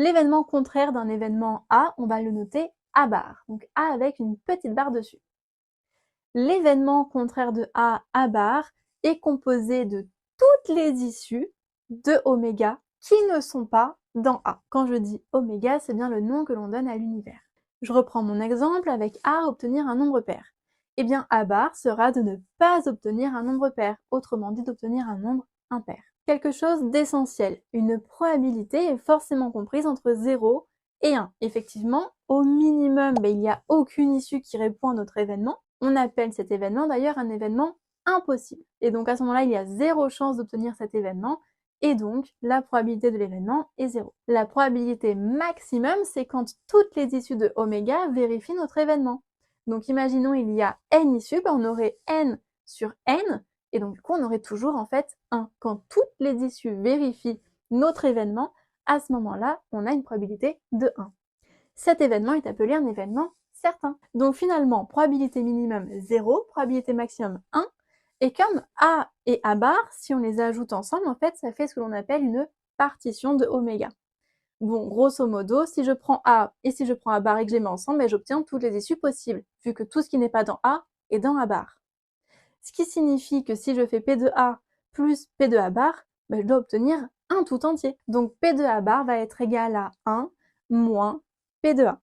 L'événement contraire d'un événement A, on va le noter A bar. Donc A avec une petite barre dessus. L'événement contraire de A bar est composé de toutes les issues de oméga qui ne sont pas dans A. Quand je dis oméga, c'est bien le nom que l'on donne à l'univers. Je reprends mon exemple avec A obtenir un nombre pair. Eh bien, A bar sera de ne pas obtenir un nombre pair, autrement dit d'obtenir un nombre impair. Quelque chose d'essentiel, une probabilité est forcément comprise entre 0 et 1. Effectivement, au minimum, il n'y a aucune issue qui répond à notre événement. On appelle cet événement d'ailleurs un événement impossible. Et donc à ce moment-là, il y a 0 chance d'obtenir cet événement, et donc la probabilité de l'événement est 0. La probabilité maximum, c'est quand toutes les issues de oméga vérifient notre événement. Donc imaginons il y a n issues, on aurait n sur n, et donc du coup on aurait toujours en fait 1. Quand toutes les issues vérifient notre événement, à ce moment-là, on a une probabilité de 1. Cet événement est appelé un événement certain. Donc finalement, probabilité minimum 0, probabilité maximum 1, et comme A et A bar, si on les ajoute ensemble, en fait, ça fait ce que l'on appelle une partition de oméga. Bon, grosso modo, si je prends A et si je prends A bar et que je les mets ensemble, j'obtiens toutes les issues possibles, vu que tout ce qui n'est pas dans A est dans A bar. Ce qui signifie que si je fais P de A plus P de A bar, je dois obtenir un tout entier. Donc P de A bar va être égal à 1 moins P de A.